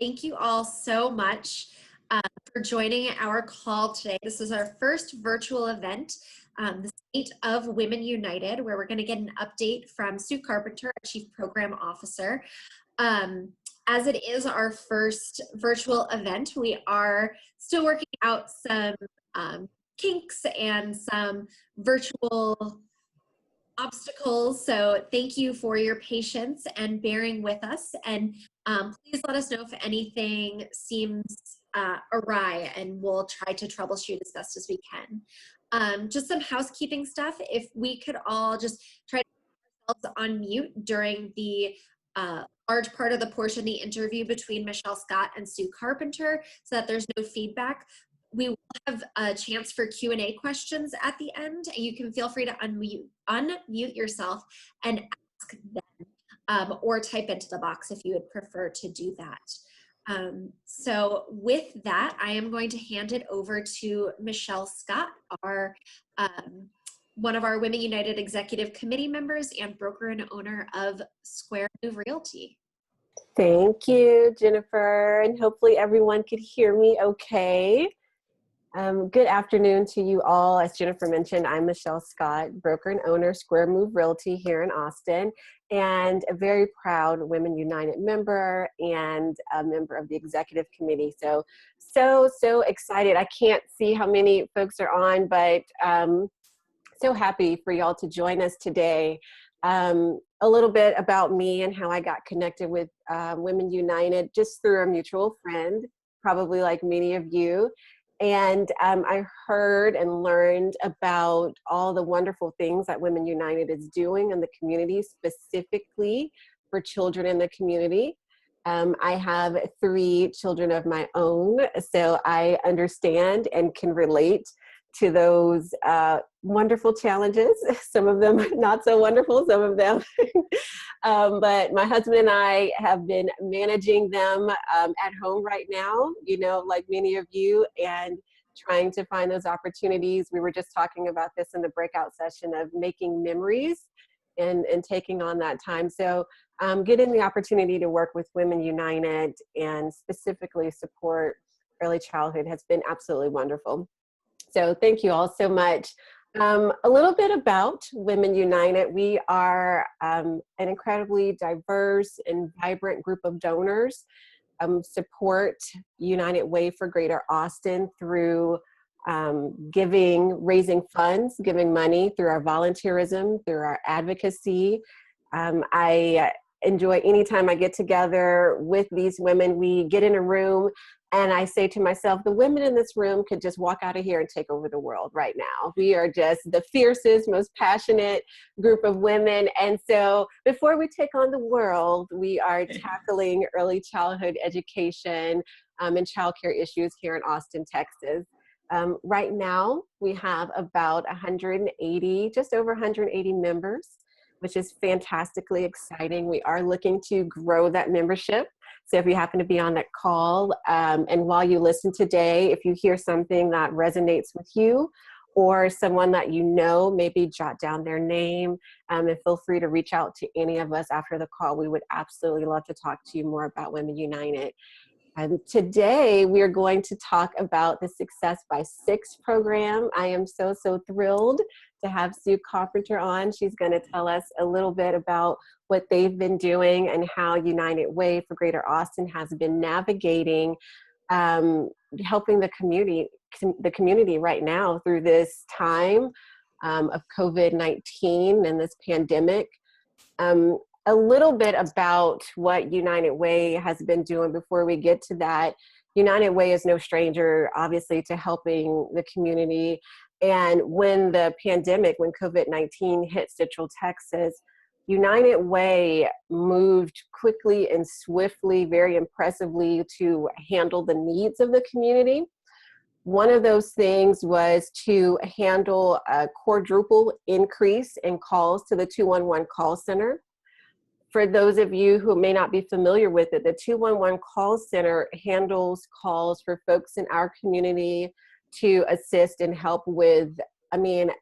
Thank you all so much for joining our call today. This is our first virtual event, the State of Women United, where we're going to get an update from Sue Carpenter, our Chief Program Officer. As it is our first virtual event, we are still working out some kinks and some virtual obstacles. So thank you for your patience and bearing with us. And please let us know if anything seems awry, and we'll try to troubleshoot as best as we can. Just some housekeeping stuff. If we could all just try to put ourselves on mute during the large part of the portion of the interview between Michelle Scott and Sue Carpenter, so that there's no feedback. We will have a chance for Q&A questions at the end, and you can feel free to unmute yourself and ask them, or type into the box if you would prefer to do that. So with that, I am going to hand it over to Michelle Scott, one of our Women United Executive Committee members and broker and owner of Square Move Realty. Thank you, Jennifer, and hopefully everyone could hear me okay. Good afternoon to you all. As Jennifer mentioned, I'm Michelle Scott, broker and owner, Square Move Realty here in Austin, and a very proud Women United member and a member of the executive committee. So excited. I can't see how many folks are on, but so happy for y'all to join us today. A little bit about me and how I got connected with Women United just through a mutual friend, probably like many of you. And I heard and learned about all the wonderful things that Women United is doing in the community, specifically for children in the community. I have 3 children of my own, so I understand and can relate to those wonderful challenges. Some of them not so wonderful, some of them. But my husband and I have been managing them at home right now, you know, like many of you, and trying to find those opportunities. We were just talking about this in the breakout session of making memories and taking on that time. So getting the opportunity to work with Women United and specifically support early childhood has been absolutely wonderful. So thank you all so much. A little bit about Women United. We are an incredibly diverse and vibrant group of donors. Support United Way for Greater Austin through giving, raising funds, giving money through our volunteerism, through our advocacy. I enjoy anytime I get together with these women. We get in a room and I say to myself, the women in this room could just walk out of here and take over the world right now. We are just the fiercest, most passionate group of women. And so before we take on the world, we are tackling early childhood education and childcare issues here in Austin, Texas. Right now, we have about 180, just over 180 members, which is fantastically exciting. We are looking to grow that membership. So if you happen to be on that call, and while you listen today, if you hear something that resonates with you or someone that you know, maybe jot down their name, and feel free to reach out to any of us after the call. We would absolutely love to talk to you more about Women United. And today we are going to talk about the Success by 6 program. I am so thrilled to have Sue Carpenter on. She's going to tell us a little bit about what they've been doing and how United Way for Greater Austin has been navigating, helping the community right now through this time of COVID-19 and this pandemic. A little bit about what United Way has been doing before we get to that. United Way is no stranger, obviously, to helping the community. And when the pandemic, when COVID-19 hit Central Texas, United Way moved quickly and swiftly, very impressively, to handle the needs of the community. One of those things was to handle a quadruple increase in calls to the 211 call center. For those of you who may not be familiar with it, the 211 call center handles calls for folks in our community to assist and help with,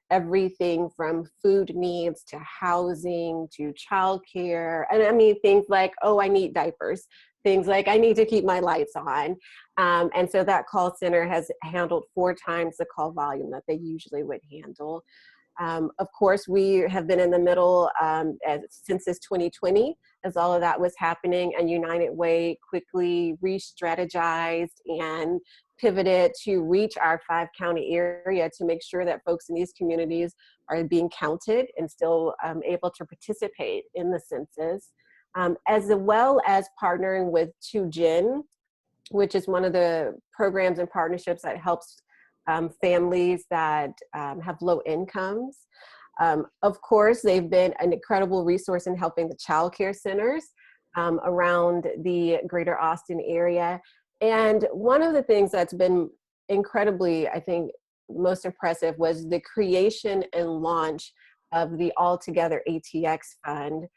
everything from food needs to housing to childcare. And things like, oh, I need diapers. things like I need to keep my lights on. And so that call center has handled 4 times the call volume that they usually would handle. Of course, we have been in the middle since this 2020, as all of that was happening, and United Way quickly re-strategized and pivoted to reach our 5-county area to make sure that folks in these communities are being counted and still able to participate in the census, as well as partnering with 2Gen, which is one of the programs and partnerships that helps families that have low incomes. Of course, they've been an incredible resource in helping the child care centers around the greater Austin area. And one of the things that's been incredibly, I think, most impressive was the creation and launch of the All Together ATX Fund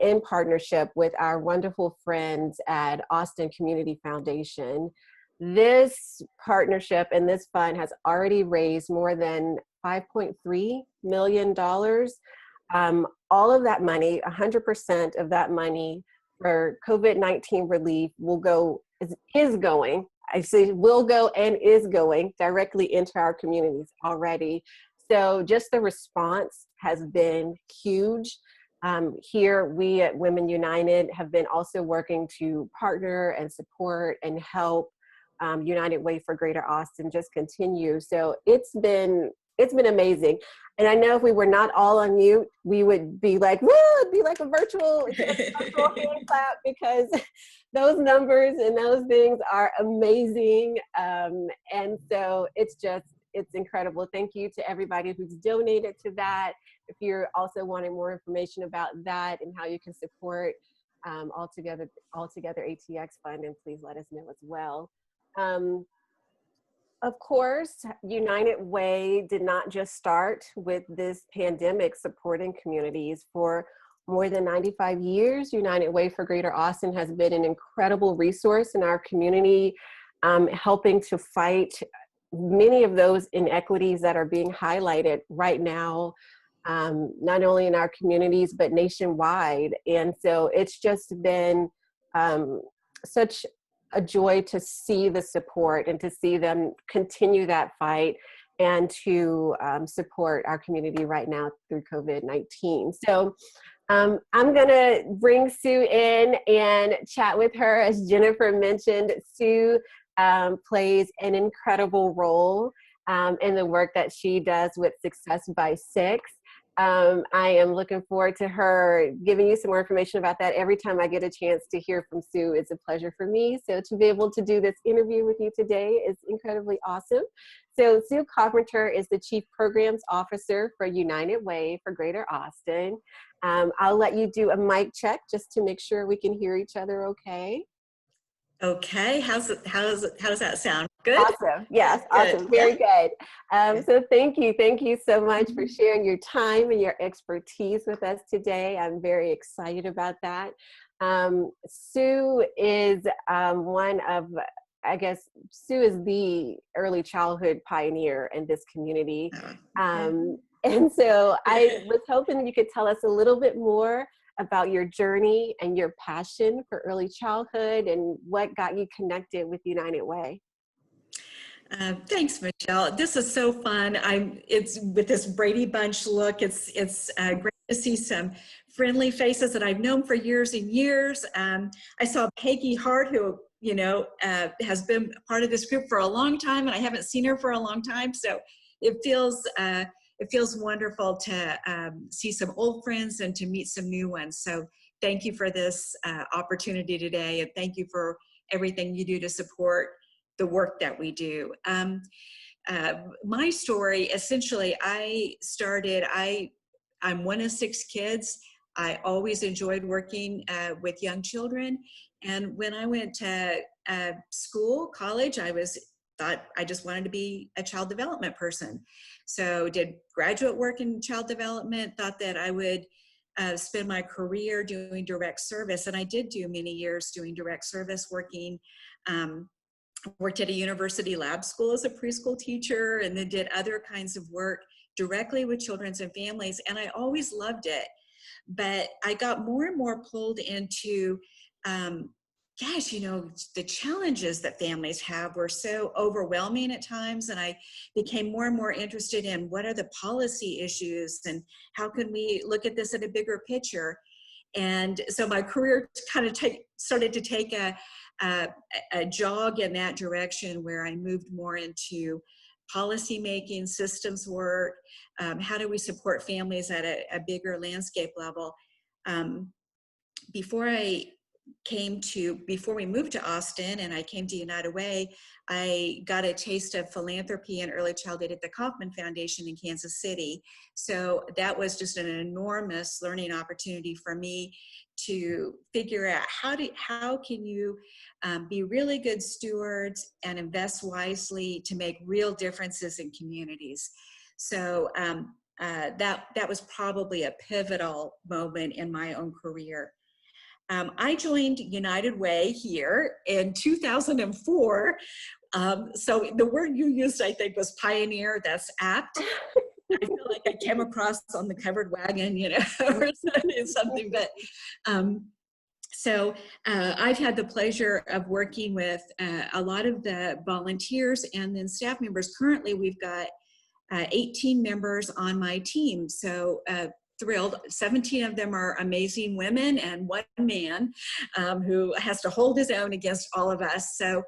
in partnership with our wonderful friends at Austin Community Foundation. This partnership and this fund has already raised more than $5.3 million. All of that money, 100% of that money for COVID-19 relief is going, I say will go and is going directly into our communities already. So just the response has been huge. Here, we at Women United have been also working to partner and support and help United Way for Greater Austin just continue. So it's been amazing. And I know if we were not all on mute, we would be like, woo, it'd be like a virtual hand clap, because those numbers and those things are amazing. And so it's incredible. Thank you to everybody who's donated to that. If you're also wanting more information about that and how you can support All Together ATX Fund, and please let us know as well. Of course, United Way did not just start with this pandemic supporting communities. For more than 95 years, United Way for Greater Austin has been an incredible resource in our community, helping to fight many of those inequities that are being highlighted right now, not only in our communities, but nationwide. And so it's just been such a joy to see the support and to see them continue that fight and to support our community right now through COVID-19. So I'm gonna bring Sue in and chat with her. As Jennifer mentioned, Sue plays an incredible role in the work that she does with Success by 6. I am looking forward to her giving you some more information about that. Every time I get a chance to hear from Sue, it's a pleasure for me. So to be able to do this interview with you today is incredibly awesome. So Sue Carpenter is the Chief Programs Officer for United Way for Greater Austin. I'll let you do a mic check just to make sure we can hear each other okay. Okay, how does that sound? Good? Awesome. Yes, good. Awesome. Very good. So thank you so much for sharing your time and your expertise with us today. I'm very excited about that. Sue is Sue is the early childhood pioneer in this community. And so I was hoping you could tell us a little bit more about your journey and your passion for early childhood and what got you connected with United Way. Thanks, Michelle. This is so fun. It's with this Brady Bunch look. It's great to see some friendly faces that I've known for years and years. I saw Peggy Hart, who has been part of this group for a long time, and I haven't seen her for a long time. So it feels wonderful to see some old friends and to meet some new ones. So thank you for this opportunity today, and thank you for everything you do to support the work that we do. My story, essentially, I'm one of 6 kids. I always enjoyed working with young children. And when I went to college, I thought I just wanted to be a child development person. So did graduate work in child development, thought that I would spend my career doing direct service. And I did do many years doing direct service, worked at a university lab school as a preschool teacher, and then did other kinds of work directly with children and families. And I always loved it. But I got more and more pulled into gosh, the challenges that families have were so overwhelming at times. And I became more and more interested in what are the policy issues and how can we look at this in a bigger picture. And so my career kind of started to take a jog in that direction, where I moved more into policy making, systems work. How do we support families at a bigger landscape level? Before we moved to Austin and I came to United Way, I got a taste of philanthropy and early childhood at the Kauffman Foundation in Kansas City. So that was just an enormous learning opportunity for me to figure out how can you be really good stewards and invest wisely to make real differences in communities. So that was probably a pivotal moment in my own career. I joined United Way here in 2004. So the word you used, I think, was pioneer. That's apt. I feel like I came across on the covered wagon, or something. But so I've had the pleasure of working with a lot of the volunteers and then staff members. Currently, we've got 18 members on my team. So thrilled. 17 of them are amazing women and one man who has to hold his own against all of us. So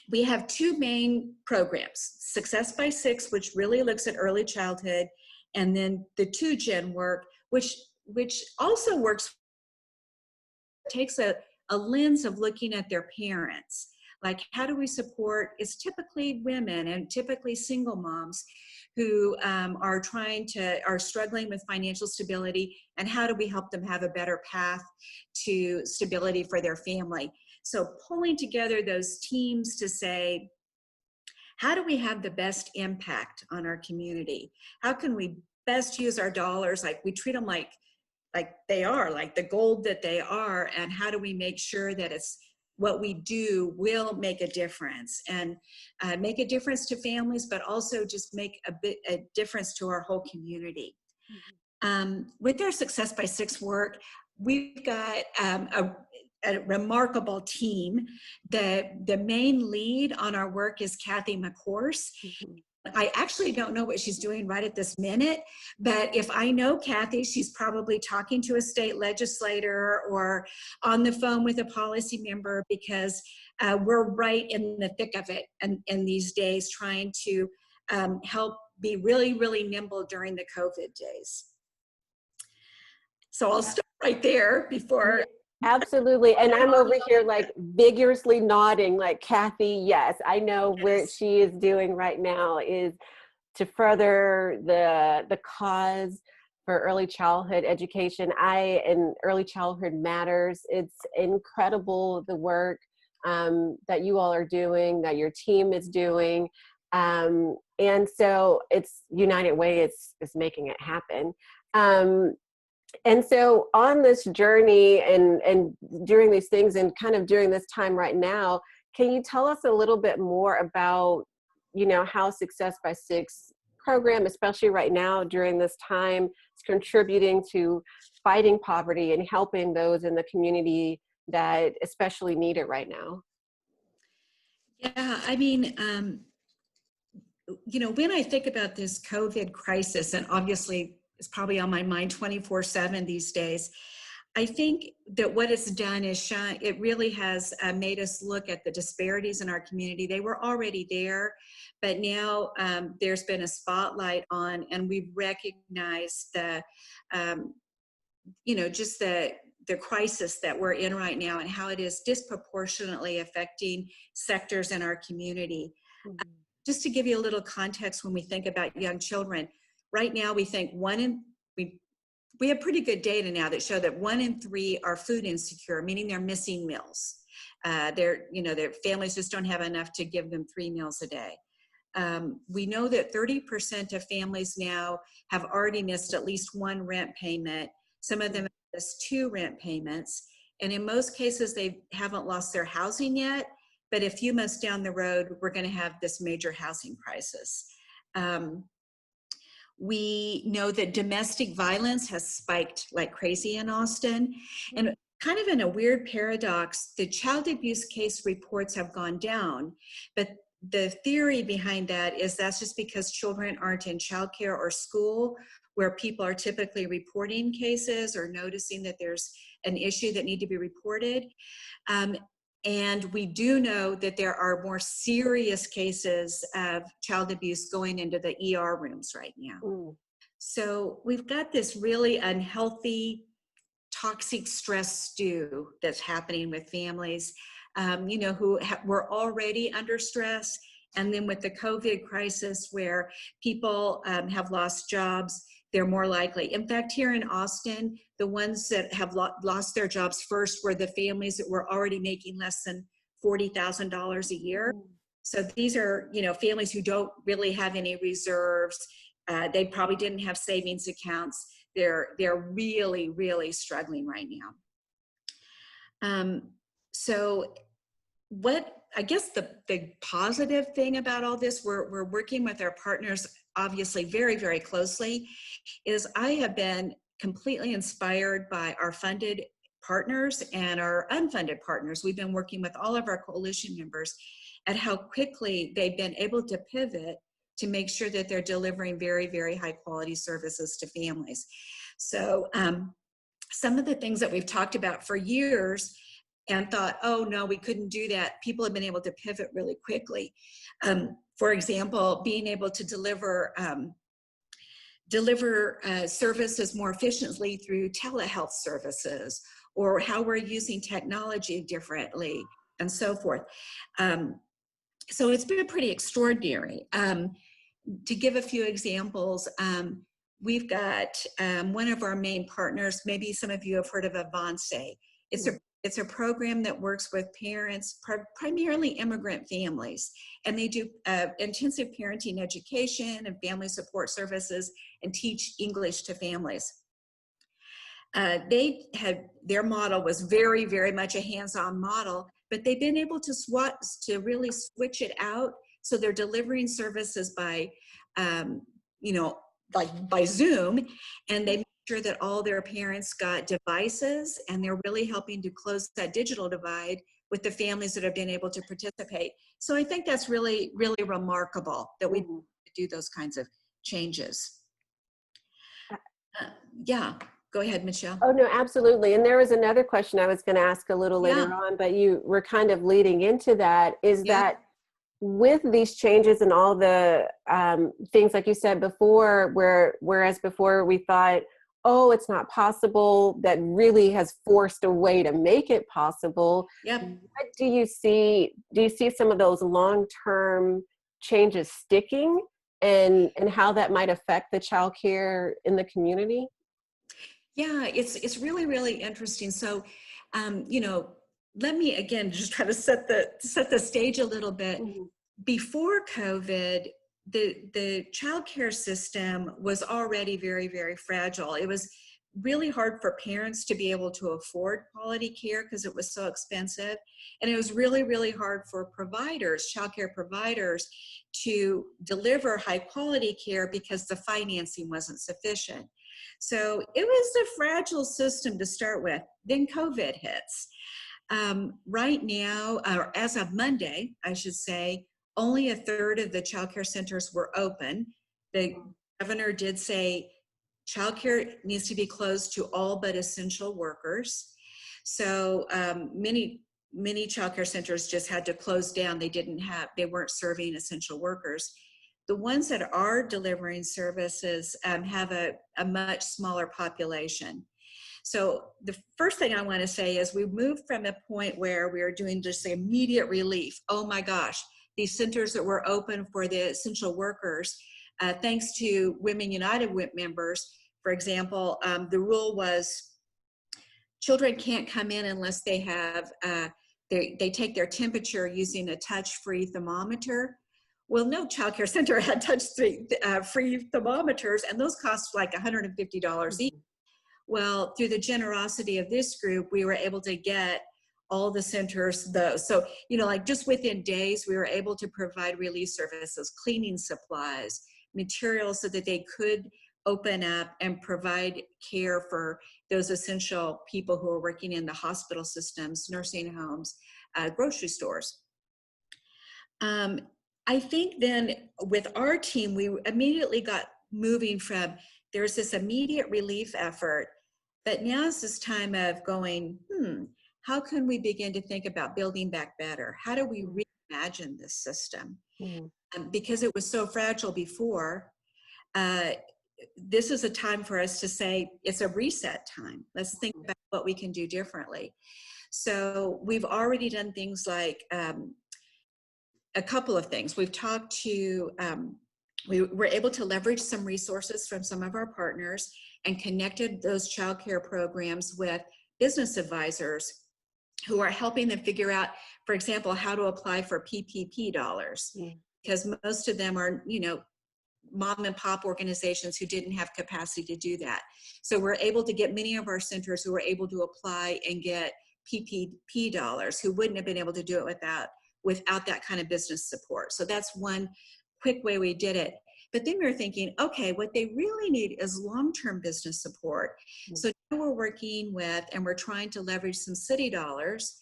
we have two main programs, Success by Six, which really looks at early childhood, and then the 2Gen work, which also works, takes a lens of looking at their parents. Like, how do we support, it's typically women and typically single moms who are struggling with financial stability, and how do we help them have a better path to stability for their family? So pulling together those teams to say, how do we have the best impact on our community? How can we best use our dollars? Like, we treat them like they are, like the gold that they are, and how do we make sure that it's what we do will make a difference, and make a difference to families, but also just make a difference to our whole community. With our Success by Six work, we've got a remarkable team. The main lead on our work is Kathy McCourse. I actually don't know what she's doing right at this minute, but if I know Kathy, she's probably talking to a state legislator or on the phone with a policy member, because we're right in the thick of it in these days, trying to help be really, really nimble during the COVID days. So I'll stop right there before. Absolutely. And I'm over here like vigorously nodding like, Kathy, yes, I know what she is doing right now is to further the cause for early childhood education. And Early Childhood Matters. It's incredible the work that you all are doing, that your team is doing. And so it's United Way is making it happen. And so on this journey and during these things and kind of during this time right now, can you tell us a little bit more about, how Success by Six program, especially right now during this time, is contributing to fighting poverty and helping those in the community that especially need it right now? Yeah, I mean, when I think about this COVID crisis, and obviously it's probably on my mind 24/7 these days, I think that what it's done is it really has made us look at the disparities in our community. They were already there, but now there's been a spotlight on, and we've recognized just the crisis that we're in right now and how it is disproportionately affecting sectors in our community. Mm-hmm. Just to give you a little context, when we think about young children, right now we think we have pretty good data now that show that 1 in 3 are food insecure, meaning they're missing meals. Their families just don't have enough to give them 3 meals a day. We know that 30% of families now have already missed at least 1 rent payment. Some of them have missed 2 rent payments. And in most cases, they haven't lost their housing yet, but a few months down the road, we're going to have this major housing crisis. We know that domestic violence has spiked like crazy in Austin. And kind of in a weird paradox, the child abuse case reports have gone down, but the theory behind that is that's just because children aren't in childcare or school where people are typically reporting cases or noticing that there's an issue that need to be reported. And we do know that there are more serious cases of child abuse going into the ER rooms right now. Mm. So we've got this really unhealthy, toxic stress stew that's happening with families, who were already under stress. And then with the COVID crisis where people have lost jobs, they're more likely. In fact, here in Austin, the ones that have lost their jobs first were the families that were already making less than $40,000 a year. So these are, families who don't really have any reserves. They probably didn't have savings accounts. They're really, really struggling right now. So what, I guess the positive thing about all this, we're working with our partners, obviously very, very closely, is I have been completely inspired by our funded partners and our unfunded partners. We've been working with all of our coalition members at how quickly they've been able to pivot to make sure that they're delivering very, very high quality services to families. So some of the things that we've talked about for years and thought, oh no, we couldn't do that, people have been able to pivot really quickly. For example, being able to deliver services more efficiently through telehealth services, or how we're using technology differently, and so forth. So it's been pretty extraordinary. To give a few examples, we've got one of our main partners, maybe some of you have heard of Avance. It's a program that works with parents, primarily immigrant families, and they do intensive parenting education and family support services and teach English to families. Their model was very, very much a hands-on model, but they've been able to really switch it out. So they're delivering services by, by Zoom, and they make sure that all their parents got devices, and they're really helping to close that digital divide with the families that have been able to participate. So I think that's really, really remarkable that we do those kinds of changes. Yeah, go ahead, Michelle. Oh, no, absolutely. And there was another question I was going to ask a little later on, but you were kind of leading into that, is that with these changes and all the things, like you said before, whereas before we thought, oh, it's not possible, that really has forced a way to make it possible. Yep. What do you see? Do you see some of those long-term changes sticking, and how that might affect the childcare in the community? Yeah, it's really, really interesting. So, let me again just try to set the stage a little bit. Mm-hmm. Before COVID, the childcare system was already very, very fragile. It was really hard for parents to be able to afford quality care because it was so expensive. And it was really, really hard for providers, childcare providers, to deliver high quality care because the financing wasn't sufficient. So it was a fragile system to start with. Then COVID hits. Right now, or as of Monday, I should say, only a third of the childcare centers were open. The governor did say childcare needs to be closed to all but essential workers. So many childcare centers just had to close down. They weren't serving essential workers. The ones that are delivering services have a much smaller population. So the first thing I want to say is we moved from a point where we are doing just immediate relief. Oh my gosh, these centers that were open for the essential workers, thanks to Women United members, for example, the rule was children can't come in unless they have, they take their temperature using a touch-free thermometer. Well, no childcare center had touch-free thermometers, and those cost like $150 each. Well, through the generosity of this group, we were able to get all the centers those. So, like just within days, we were able to provide relief services, cleaning supplies, materials so that they could open up and provide care for those essential people who are working in the hospital systems, nursing homes, grocery stores. I think then with our team, we immediately got moving from there's this immediate relief effort, but now is this time of going, how can we begin to think about building back better? How do we reimagine this system? Because it was so fragile before, this is a time for us to say, it's a reset time. Let's think about what we can do differently. So we've already done things like a couple of things. We've talked to, we were able to leverage some resources from some of our partners and connected those childcare programs with business advisors who are helping them figure out, for example, how to apply for PPP dollars. Because most of them are, mom and pop organizations who didn't have capacity to do that. So we're able to get many of our centers who were able to apply and get PPP dollars who wouldn't have been able to do it without that kind of business support. So that's one quick way we did it. But then we were thinking, okay, what they really need is long-term business support. So now we're working with, and we're trying to leverage some city dollars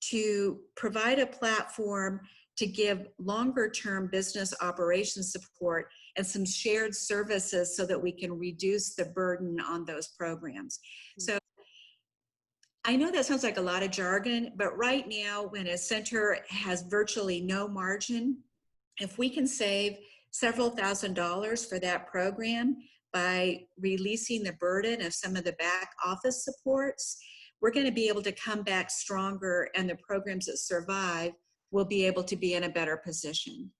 to provide a platform to give longer-term business operations support and some shared services so that we can reduce the burden on those programs. So I know that sounds like a lot of jargon, but right now when a center has virtually no margin, if we can save several $1,000s for that program by releasing the burden of some of the back office supports, we're going to be able to come back stronger, and the programs that survive will be able to be in a better position.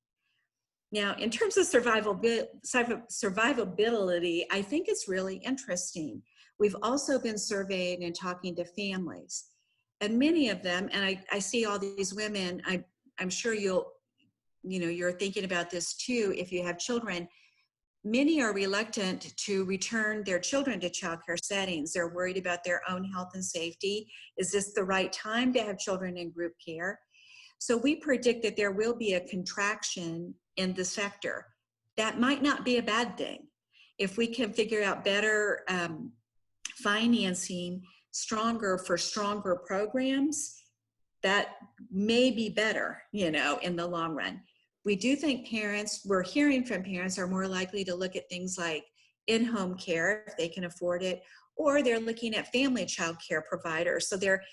Now, in terms of survivability, I think it's really interesting. We've also been surveying and talking to families, and many of them, and I see all these women, I'm sure you're thinking about this too if you have children. Many are reluctant to return their children to childcare settings. They're worried about their own health and safety. Is this the right time to have children in group care? So we predict that there will be a contraction in the sector. That might not be a bad thing. If we can figure out better financing, stronger programs, that may be better, in the long run. We do think we're hearing from parents are more likely to look at things like in-home care if they can afford it, or they're looking at family child care providers. So they're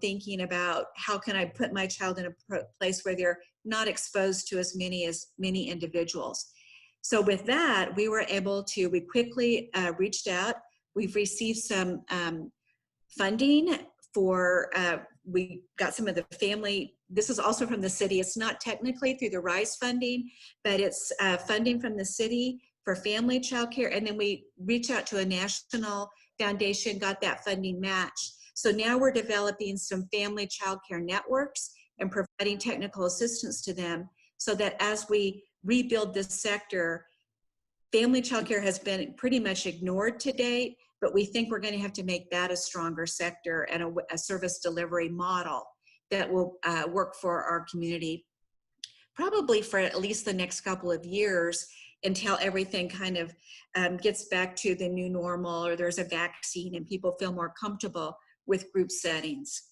thinking about how can I put my child in a place where they're not exposed to as many individuals. So with that, we quickly reached out. We've received some funding for, we got some of the family, this is also from the city. It's not technically through the RISE funding, but it's funding from the city for family child care. And then we reached out to a national foundation, got that funding matched. So now we're developing some family child care networks and providing technical assistance to them so that as we rebuild this sector, family child care has been pretty much ignored to date, but we think we're going to have to make that a stronger sector and a service delivery model that will work for our community, probably for at least the next couple of years until everything kind of gets back to the new normal, or there's a vaccine and people feel more comfortable with group settings.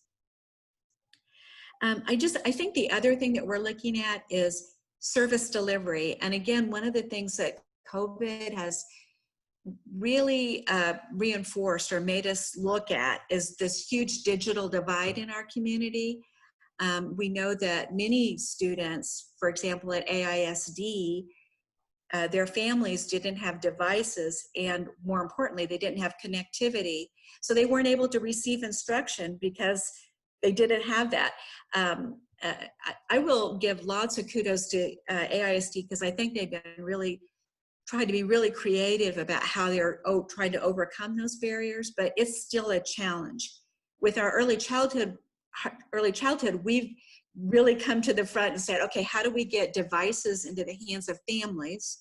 I think the other thing that we're looking at is service delivery. And again, one of the things that COVID has really reinforced or made us look at is this huge digital divide in our community. We know that many students, for example, at AISD, their families didn't have devices, and more importantly, they didn't have connectivity. So they weren't able to receive instruction because they didn't have that. I will give lots of kudos to AISD because I think they've been really trying to be really creative about how they're trying to overcome those barriers, but it's still a challenge. With our early childhood, we've really come to the front and said, okay, how do we get devices into the hands of families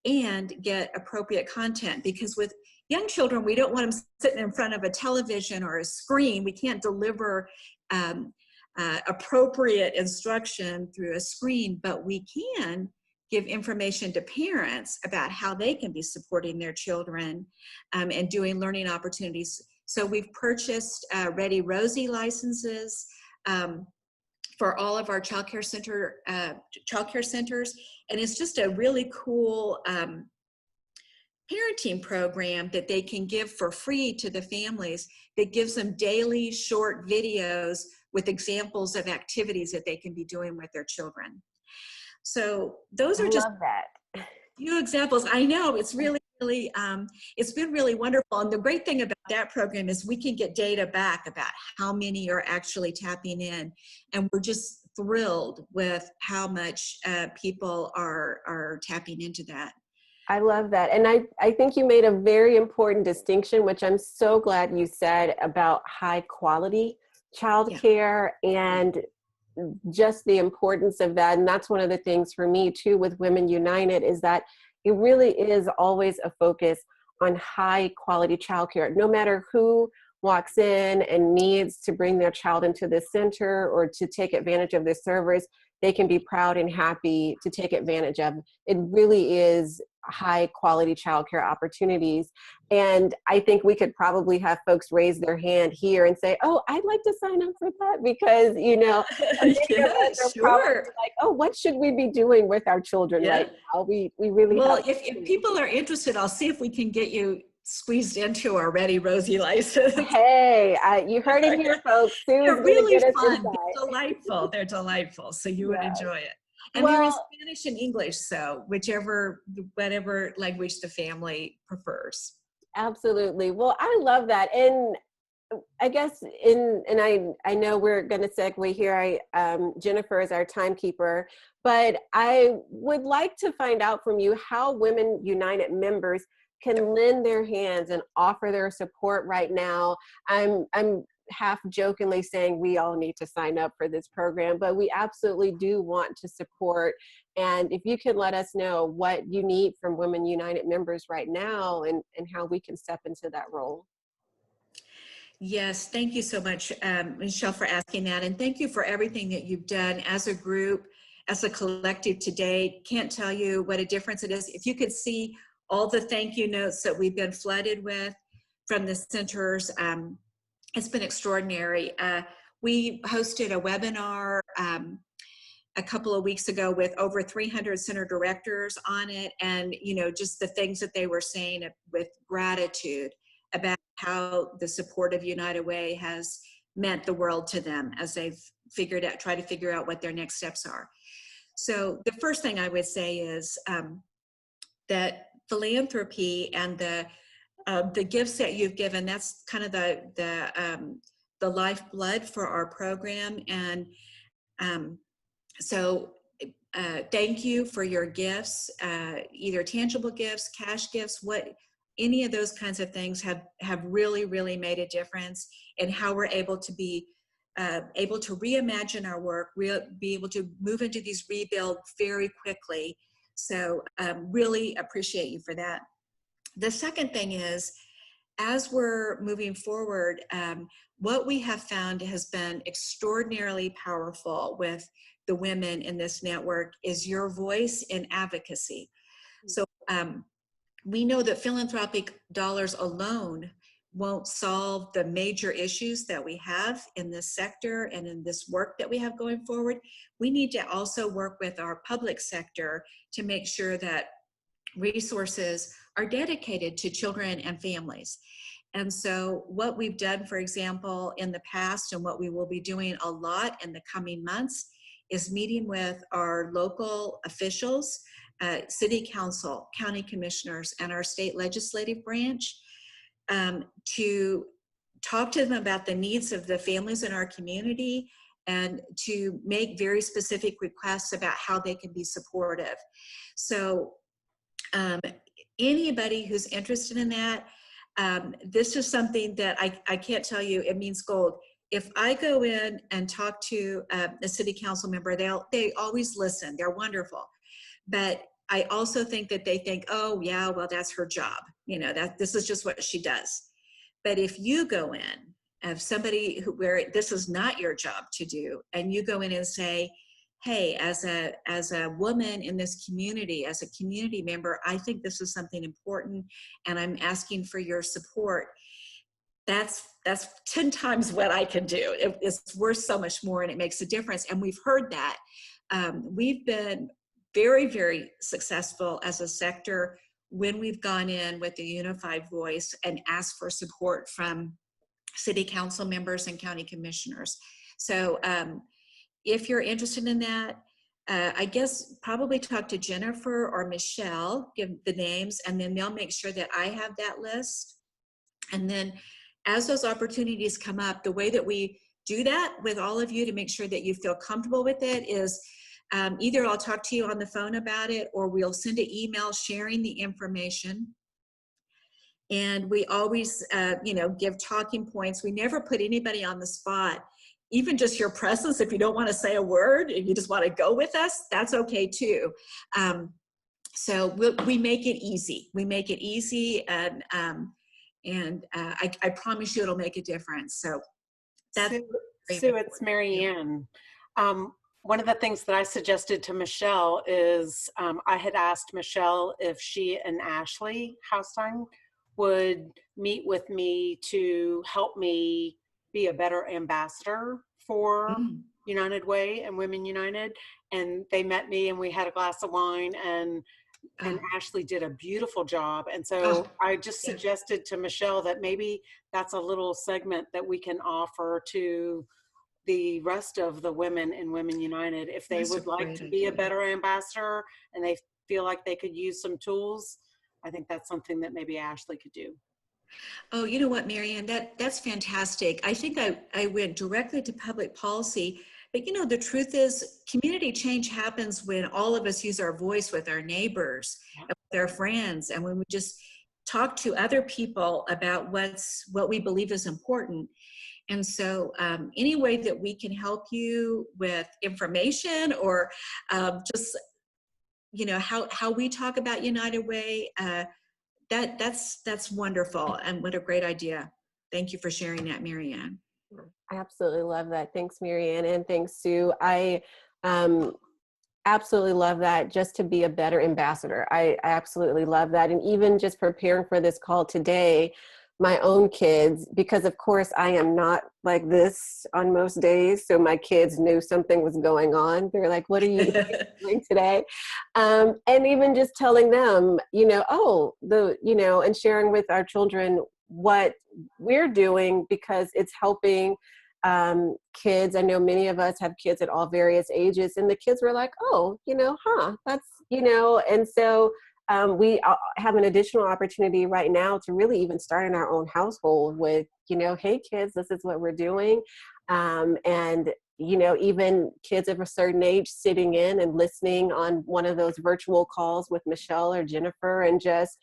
and get appropriate content? Because with young children, we don't want them sitting in front of a television or a screen. We can't deliver appropriate instruction through a screen, but we can give information to parents about how they can be supporting their children and doing learning opportunities. So we've purchased Ready Rosie licenses for all of our childcare centers, and it's just a really cool parenting program that they can give for free to the families that gives them daily short videos with examples of activities that they can be doing with their children. So those are I just love that. few examples. I know it's really, it's been really wonderful. And the great thing about that program is we can get data back about how many are actually tapping in. And we're just thrilled with how much people are tapping into that. I love that. And I think you made a very important distinction, which I'm so glad you said, about high quality childcare and just the importance of that. And that's one of the things for me too with Women United, is that it really is always a focus on high quality childcare. No matter who walks in and needs to bring their child into the center or to take advantage of the servers, they can be proud and happy to take advantage of. It really is high quality childcare opportunities. And I think we could probably have folks raise their hand here and say, oh, I'd like to sign up for that, because, you know, many of us are probably like, oh, what should we be doing with our children right now? We really well, have if people are interested, I'll see if we can get you squeezed into our Ready Rosie license. Hey, you heard it here, folks. Sue's They're really get us fun. inside. They're delightful. They're delightful. So you would enjoy it. And Well, they're in Spanish and English, so whatever language the family prefers. absolutely. Well, I love that. And I guess I know we're going to segue here. Jennifer is our timekeeper, but I would like to find out from you how Women United members can lend their hands and offer their support right now. I'm half jokingly saying we all need to sign up for this program, but we absolutely do want to support. And if you could let us know what you need from Women United members right now and how we can step into that role. Yes, thank you so much, Michelle, for asking that. And thank you for everything that you've done as a group, as a collective today. Can't tell you what a difference it is. If you could see all the thank you notes that we've been flooded with from the centers, it's been extraordinary. We hosted a webinar a couple of weeks ago with over 300 center directors on it, and just the things that they were saying with gratitude about how the support of United Way has meant the world to them as they've tried to figure out what their next steps are. So the first thing I would say is that philanthropy and the gifts that you've given, that's kind of the lifeblood for our program. And so thank you for your gifts, either tangible gifts, cash gifts, any of those kinds of things have really, really made a difference in how we're able to be able to reimagine our work, be able to move into these rebuild very quickly. So really appreciate you for that. The second thing is, as we're moving forward, what we have found has been extraordinarily powerful with the women in this network is your voice in advocacy. So we know that philanthropic dollars alone won't solve the major issues that we have in this sector and in this work that we have going forward. We need to also work with our public sector to make sure that resources are dedicated to children and families. And so what we've done, for example, in the past, and what we will be doing a lot in the coming months, is meeting with our local officials, city council, county commissioners, and our state legislative branch to talk to them about the needs of the families in our community and to make very specific requests about how they can be supportive. So anybody who's interested in that, this is something that I can't tell you, it means gold. If I go in and talk to a city council member, they always listen. They're wonderful. But I also think that they think, oh yeah, well, that's her job. This is just what she does. But if you go in, if somebody where this is not your job to do, and you go in and say, hey, as a woman in this community, as a community member, I think this is something important, and I'm asking for your support. That's 10 times what I can do. It's worth so much more, and it makes a difference. And we've heard that. We've been very, very successful as a sector when we've gone in with a unified voice and asked for support from city council members and county commissioners. So if you're interested in that, I guess probably talk to Jennifer or Michelle, give the names, and then they'll make sure that I have that list. And then as those opportunities come up, the way that we do that with all of you to make sure that you feel comfortable with it is either I'll talk to you on the phone about it, or we'll send an email sharing the information. And we always, give talking points. We never put anybody on the spot. Even just your presence, if you don't want to say a word and you just want to go with us, that's okay too. So we make it easy. We make it easy, and I promise you it'll make a difference. So that's Sue, it's Mary Ann. One of the things that I suggested to Michelle is I had asked Michelle if she and Ashley Haustein would meet with me to help me be a better ambassador for United Way and Women United. And they met me and we had a glass of wine, and Ashley did a beautiful job. And so I just suggested to Michelle that maybe that's a little segment that we can offer to the rest of the women in Women United. If they would like to be a better ambassador and they feel like they could use some tools, I think that's something that maybe Ashley could do. Oh, you know what, Mary Ann, that's fantastic. I think I went directly to public policy, but the truth is community change happens when all of us use our voice with our neighbors, and with our friends, and when we just talk to other people about what we believe is important. And so any way that we can help you with information, or just, how we talk about United Way, that's wonderful, and what a great idea. Thank you for sharing that, Mary Ann. I absolutely love that. Thanks, Mary Ann, and thanks, Sue. I absolutely love that, just to be a better ambassador. I absolutely love that. And even just preparing for this call today, my own kids, because of course I am not like this on most days, so my kids knew something was going on. They're like, what are you doing today? And even just telling them, and sharing with our children what we're doing, because it's helping kids. I know many of us have kids at all various ages, and the kids were like, that's, and so we have an additional opportunity right now to really even start in our own household with, hey kids, this is what we're doing. And, even kids of a certain age sitting in and listening on one of those virtual calls with Michelle or Jennifer, and just,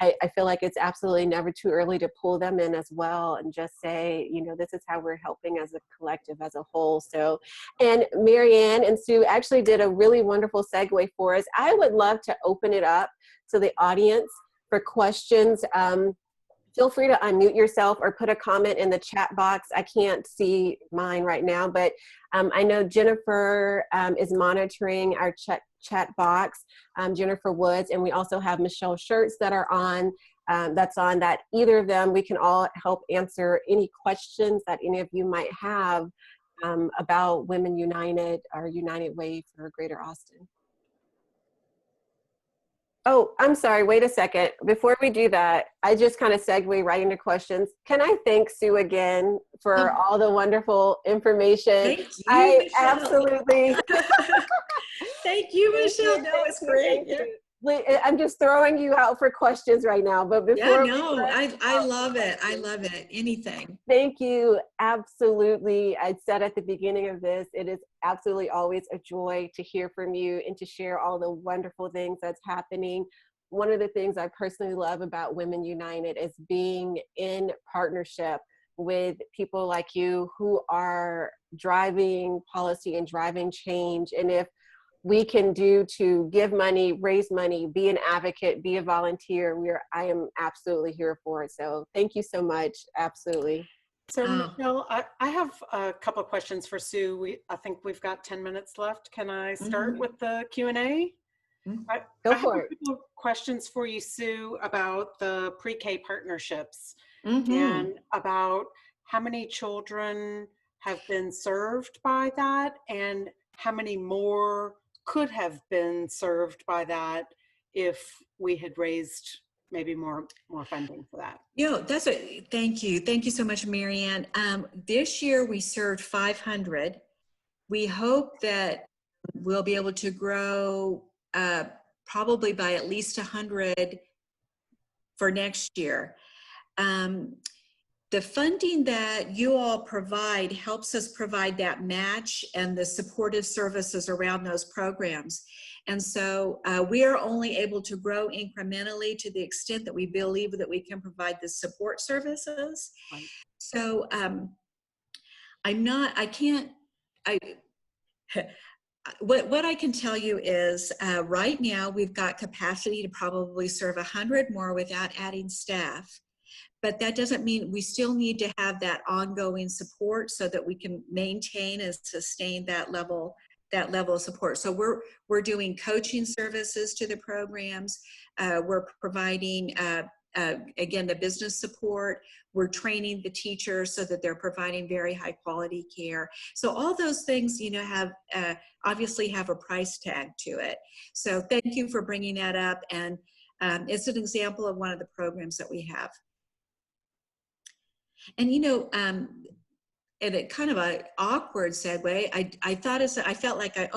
I feel like it's absolutely never too early to pull them in as well and just say, this is how we're helping as a collective, as a whole. So, and Mary Ann and Sue actually did a really wonderful segue for us. I would love to open it up to the audience for questions. Feel free to unmute yourself or put a comment in the chat box. I can't see mine right now, but I know Jennifer is monitoring our chat box, Jennifer Woods, and we also have Michelle Shirts that are on, that either of them, we can all help answer any questions that any of you might have about Women United or United Way for Greater Austin. Oh, I'm sorry. Wait a second. Before we do that, I just kind of segue right into questions. Can I thank Sue again for all the wonderful information? Thank you, I Michelle. Absolutely. Thank you, Michelle. No, it's great. I'm just throwing you out for questions right now, but before I love it. I love it. Anything. Thank you. Absolutely. I said at the beginning of this, it is absolutely always a joy to hear from you and to share all the wonderful things that's happening. One of the things I personally love about Women United is being in partnership with people like you who are driving policy and driving change. And if we can do to give money, raise money, be an advocate, be a volunteer, I am absolutely here for it. So thank you so much. Absolutely. So Oh. Michelle, I have a couple of questions for Sue. I think we've got 10 minutes left. Can I start with the Q&A? Mhm. Go I have for a it. couple of questions for you, Sue, about the pre-K partnerships Mhm. and about how many children have been served by that and how many more could have been served by that if we had raised maybe more funding for that. That's a thank you. Thank you so much, Marianne. This year we served 500. We hope that we'll be able to grow probably by at least 100 for next year. The funding that you all provide helps us provide that match and the supportive services around those programs. And so we are only able to grow incrementally to the extent that we believe that we can provide the support services. Right. So what I can tell you is right now we've got capacity to probably serve 100 more without adding staff. But that doesn't mean we still need to have that ongoing support so that we can maintain and sustain that level of support. So we're doing coaching services to the programs. We're providing again the business support. We're training the teachers so that they're providing very high quality care. So all those things, have obviously have a price tag to it. So thank you for bringing that up, and it's an example of one of the programs that we have. And in a kind of an awkward segue, I felt like I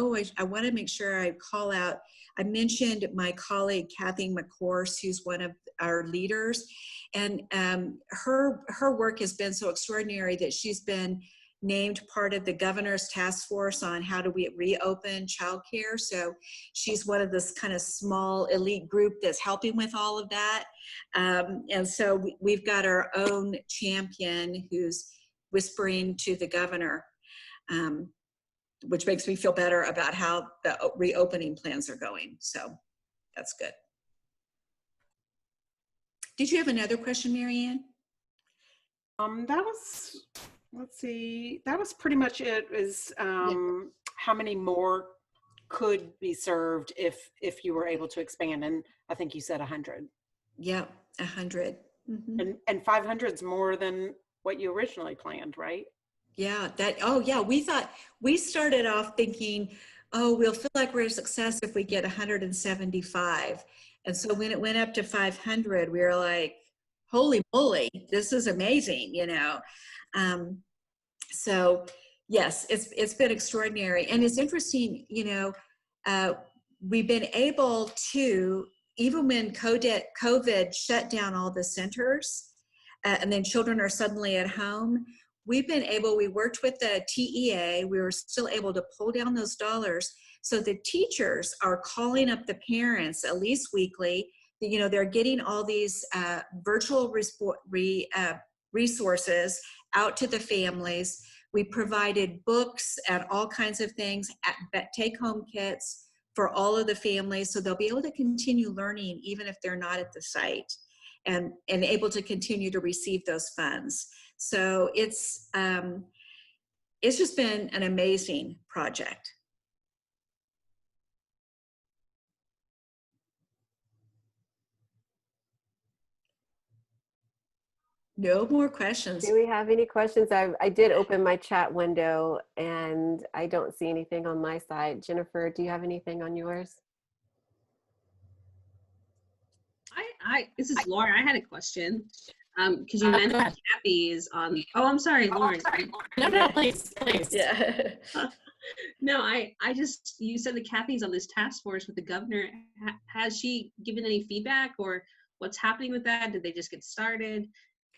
want to make sure I call out. I mentioned my colleague Kathy McCourse, who's one of our leaders, and her work has been so extraordinary that she's been named part of the governor's task force on how do we reopen childcare. So she's one of this kind of small elite group that's helping with all of that. And so we've got our own champion who's whispering to the governor, which makes me feel better about how the reopening plans are going. So that's good. Did you have another question, Marianne? That was, let's see, that was pretty much it. Is how many more could be served if you were able to expand? And I think you said 100. Yeah, 100. Mm-hmm. And 500 is more than what you originally planned, right? Yeah, we started off thinking, oh, we'll feel like we're a success if we get 175. And so when it went up to 500, we were like, holy moly, this is amazing, So yes, it's been extraordinary. And it's interesting, we've been able to, even when COVID shut down all the centers, and then children are suddenly at home, we worked with the TEA, we were still able to pull down those dollars. So the teachers are calling up the parents at least weekly. They're getting all these virtual resources out to the families. We provided books and all kinds of things, take-home kits for all of the families, so they'll be able to continue learning even if they're not at the site, and able to continue to receive those funds. So it's just been an amazing project. No more questions. Do we have any questions? I did open my chat window and I don't see anything on my side. Jennifer, do you have anything on yours? This is Laura. I had a question. Because you mentioned Kathy is on. Oh, I'm sorry, Lauren. No, please. Yeah. No, you said that Kathy's on this task force with the governor. Has she given any feedback or what's happening with that? Did they just get started?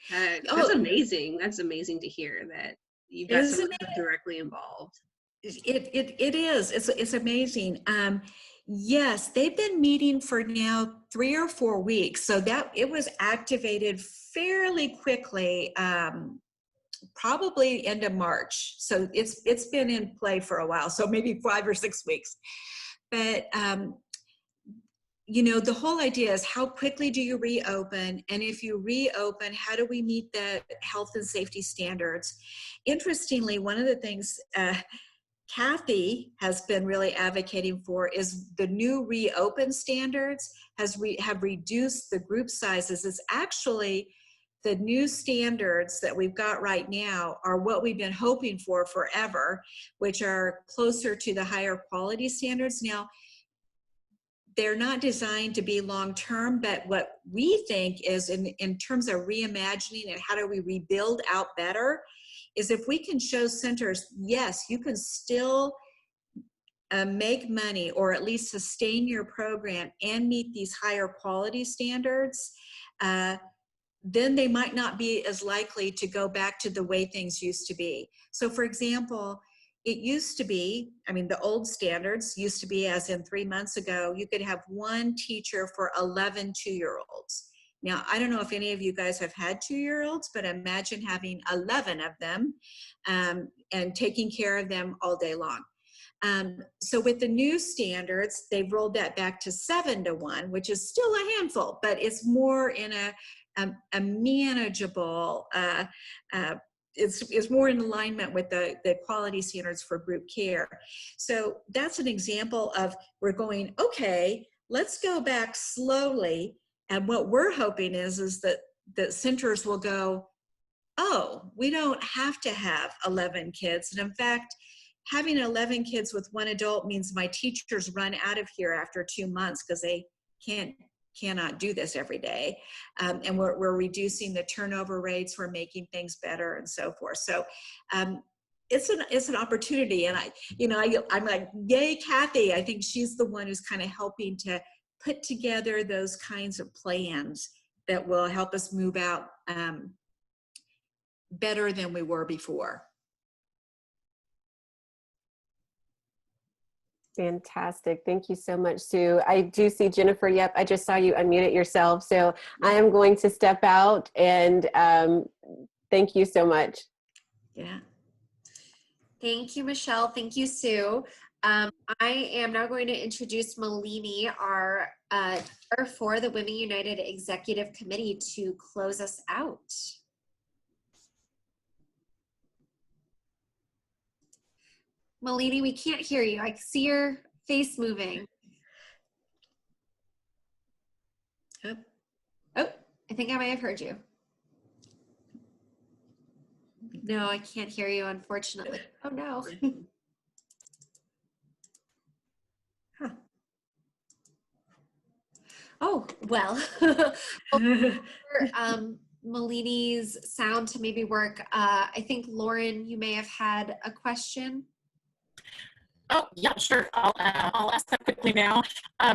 That's amazing. That's amazing to hear that you've got someone directly involved. It is. It's amazing. Yes, they've been meeting for now 3 or 4 weeks. So that it was activated fairly quickly, probably end of March. So it's been in play for a while. So maybe 5 or 6 weeks. But you know, the whole idea is how quickly do you reopen? And if you reopen, how do we meet the health and safety standards? Interestingly, one of the things Kathy has been really advocating for is the new reopen standards have reduced the group sizes. It's actually the new standards that we've got right now are what we've been hoping for forever, which are closer to the higher quality standards. Now, they're not designed to be long-term, but what we think is in terms of reimagining and how do we rebuild out better, is if we can show centers, yes, you can still make money or at least sustain your program and meet these higher quality standards, then they might not be as likely to go back to the way things used to be. So for example, it used to be, I mean, the old standards used to be, as in 3 months ago, you could have one teacher for 11 two-year-olds. Now, I don't know if any of you guys have had two-year-olds, but imagine having 11 of them and taking care of them all day long. So with the new standards, they've rolled that back to 7 to 1, which is still a handful, but it's more in a manageable, it's more in alignment with the quality standards for group care. So that's an example of we're going, okay, let's go back slowly. And what we're hoping is that the centers will go, oh, we don't have to have 11 kids. And in fact, having 11 kids with one adult means my teachers run out of here after 2 months because they cannot do this every day. And we're reducing the turnover rates, we're making things better and so forth. So it's an opportunity. And I'm like, yay, Kathy. I think she's the one who's kind of helping to put together those kinds of plans that will help us move out better than we were before. Fantastic. Thank you so much, Sue. I do see Jennifer. Yep, I just saw you unmute it yourself. So I am going to step out and thank you so much. Yeah. Thank you, Michelle. Thank you, Sue. I am now going to introduce Malini, our chair for the Women United Executive Committee, to close us out. Malini, we can't hear you. I see your face moving. Oh, I think I may have heard you. No, I can't hear you, unfortunately. Oh, no. Huh. Oh, well. Malini's sound to maybe work. I think, Lauren, you may have had a question. Oh, yeah, sure. I'll ask that quickly now.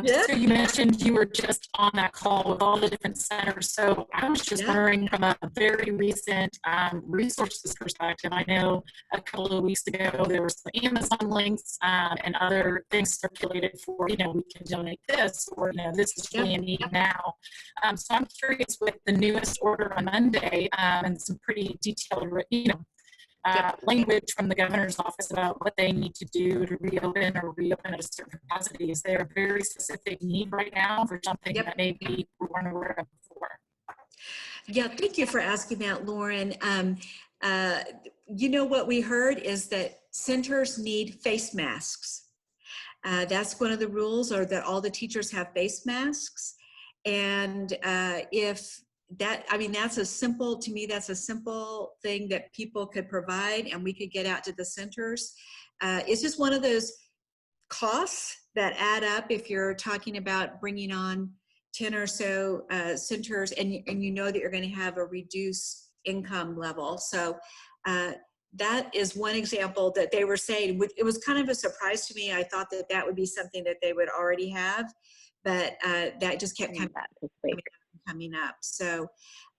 Yeah. So you mentioned you were just on that call with all the different centers. So I was just wondering, from a very recent resources perspective, I know a couple of weeks ago there were some Amazon links and other things circulated for, we can donate this, or, this is really a need now. So I'm curious, with the newest order on Monday and some pretty detailed, language from the governor's office about what they need to do to reopen at a certain capacity. Is there a very specific need right now for something that maybe we weren't aware of before? Yeah, thank you for asking that, Lauren. What we heard is that centers need face masks. That's one of the rules, or that all the teachers have face masks. And that's a simple thing that people could provide and we could get out to the centers. It's just one of those costs that add up if you're talking about bringing on 10 or so centers and that you're going to have a reduced income level. So that is one example that they were saying. It was kind of a surprise to me. I thought that would be something that they would already have, but that just kept coming up. So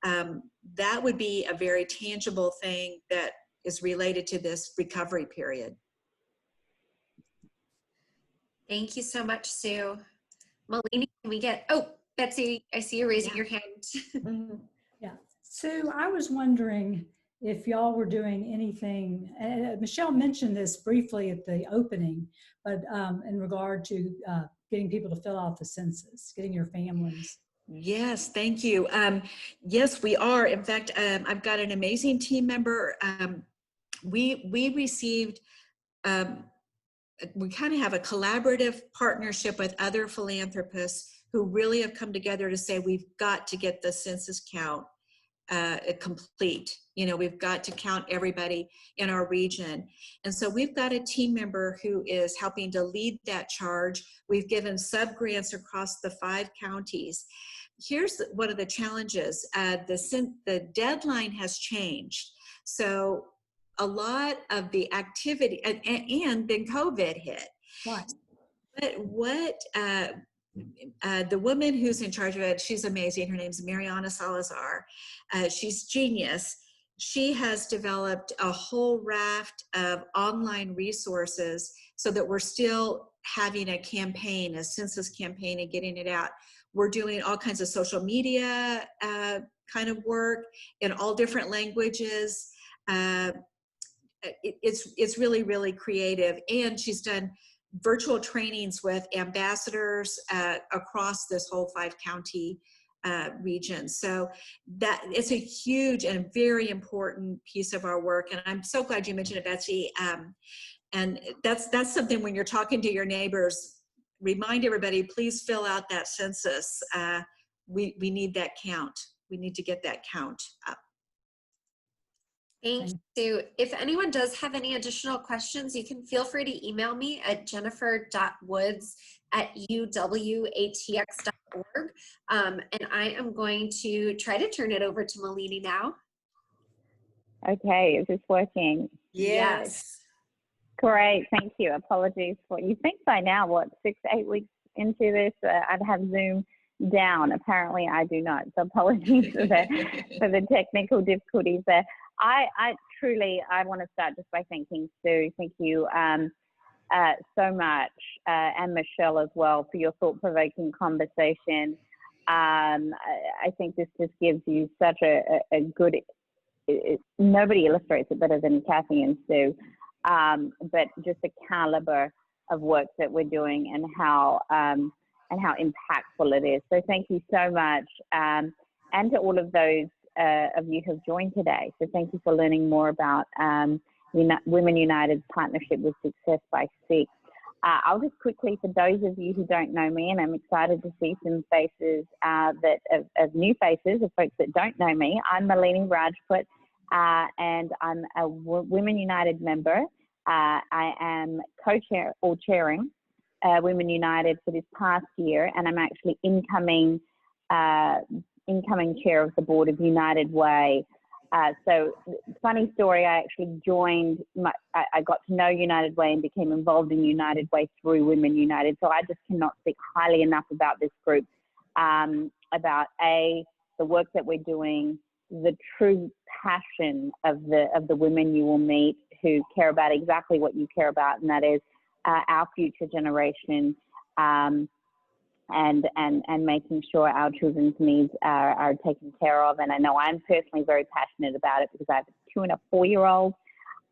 that would be a very tangible thing that is related to this recovery period. Thank you so much, Sue. Malini, can we get, Betsy, I see you raising your hand. Yeah, Sue, I was wondering if y'all were doing anything, Michelle mentioned this briefly at the opening, but in regard to getting people to fill out the census, getting your families? Yes, thank you. Yes, we are. In fact, I've got an amazing team member. We received, we kind of have a collaborative partnership with other philanthropists who really have come together to say we've got to get the census count complete. You know, we've got to count everybody in our region. And so we've got a team member who is helping to lead that charge. We've given sub-grants across the 5 counties. Here's one of the challenges. The deadline has changed. So a lot of the activity, and then COVID hit. Right. But what the woman who's in charge of it, she's amazing. Her name's Mariana Salazar. She's genius. She has developed a whole raft of online resources so that we're still having a campaign, a census campaign, and getting it out. We're doing all kinds of social media kind of work in all different languages. It's really, really creative. And she's done virtual trainings with ambassadors across this whole 5-county region. So that it's a huge and very important piece of our work. And I'm so glad you mentioned it, Betsy. And that's something when you're talking to your neighbors, remind everybody, please fill out that census. We need that count. We need to get that count up. Thank you. If anyone does have any additional questions, you can feel free to email me at jennifer.woods@uwatx.org. And I am going to try to turn it over to Malini now. Okay, is this working? Yes. Great, thank you. Apologies for, you think by now, what, 6 to 8 weeks into this, I'd have Zoom down. Apparently I do not. So apologies for the technical difficulties there. I truly want to start just by thanking Sue. Thank you so much, and Michelle as well, for your thought-provoking conversation. I think this just gives you such a good, nobody illustrates it better than Kathy and Sue, but just the caliber of work that we're doing and how impactful it is. So thank you so much. And to all of those of you who have joined today. So thank you for learning more about Women United's partnership with Success by 6. I'll just quickly, for those of you who don't know me, and I'm excited to see some faces of new faces, of folks that don't know me. I'm Malini Rajput, and I'm a Women United member. I am co-chair or chairing Women United for this past year, and I'm actually incoming chair of the board of United Way. So funny story, I actually joined, I got to know United Way and became involved in United Way through Women United. So I just cannot speak highly enough about this group, about the work that we're doing, the true passion of the women you will meet who care about exactly what you care about, and that is our future generation, and making sure our children's needs are taken care of. And I know I'm personally very passionate about it because I have a 2- and 4-year-old.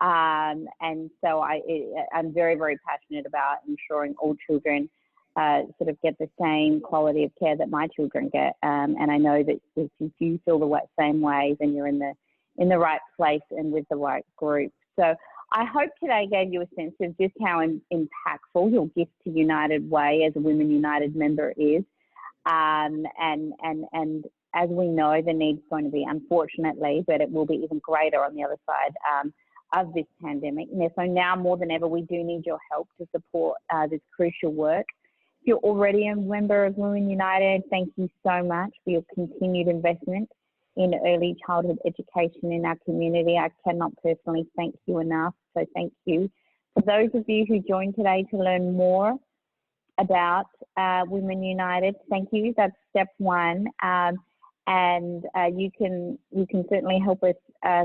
And so I'm very, very passionate about ensuring all children sort of get the same quality of care that my children get. And I know that if you feel the same way, then you're in the right place and with the right group. So I hope today gave you a sense of just how impactful your gift to United Way as a Women United member is. And as we know, the need's going to be, unfortunately, but it will be even greater on the other side of this pandemic. And so now more than ever, we do need your help to support this crucial work. If you're already a member of Women United, thank you so much for your continued investment in early childhood education in our community. I cannot personally thank you enough, so thank you. For those of you who joined today to learn more about Women United, thank you. That's step 1. And you can certainly help us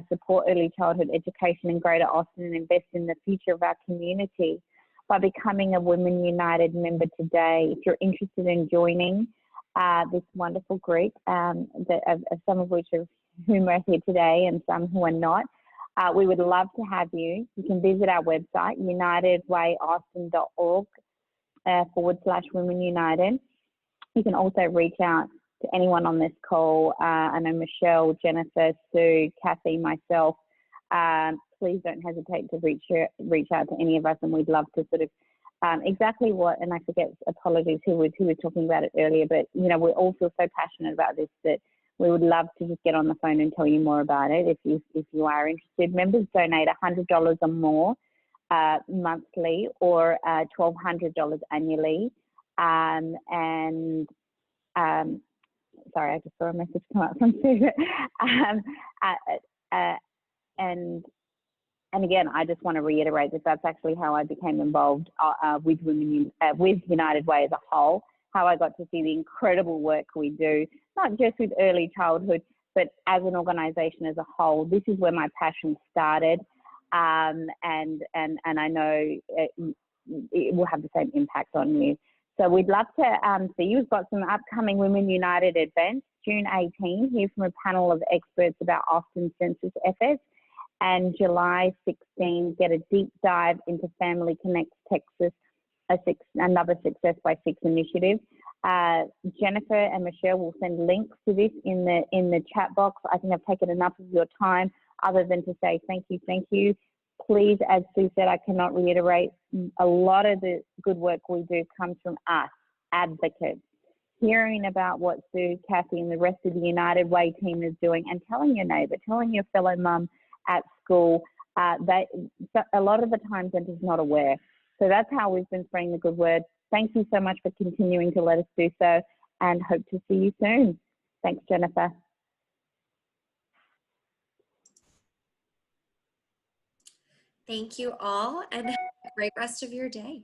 support early childhood education in Greater Austin and invest in the future of our community by becoming a Women United member today. If you're interested in joining this wonderful group, of some of whom are here today and some who are not, we would love to have you. You can visit our website, unitedwayaustin.org, /Women United. You can also reach out to anyone on this call. I know Michelle, Jennifer, Sue, Kathy, myself. Please don't hesitate to reach out to any of us, and we'd love to sort of exactly what, and I forget, apologies who was talking about it earlier, but we all feel so passionate about this that we would love to just get on the phone and tell you more about it if you are interested. Members donate $100 or more monthly, or $1,200 annually. Sorry, I just saw a message come up from Sue. And again, I just want to reiterate that that's actually how I became involved with United Way as a whole, how I got to see the incredible work we do, not just with early childhood, but as an organisation as a whole. This is where my passion started, and I know it will have the same impact on you. So we'd love to see you. We've got some upcoming Women United events. June 18, hear from a panel of experts about Austin Census FS. And July 16, get a deep dive into Family Connects Texas, another Success by Six initiative. Jennifer and Michelle will send links to this in the chat box. I think I've taken enough of your time other than to say thank you. Please, as Sue said, I cannot reiterate, a lot of the good work we do comes from us, advocates, hearing about what Sue, Kathy, and the rest of the United Way team is doing, and telling your neighbour, telling your fellow mum at school. A lot of the times they're just not aware. So that's how we've been spreading the good word. Thank you so much for continuing to let us do so, and hope to see you soon. Thanks, Jennifer. Thank you all, and have a great rest of your day.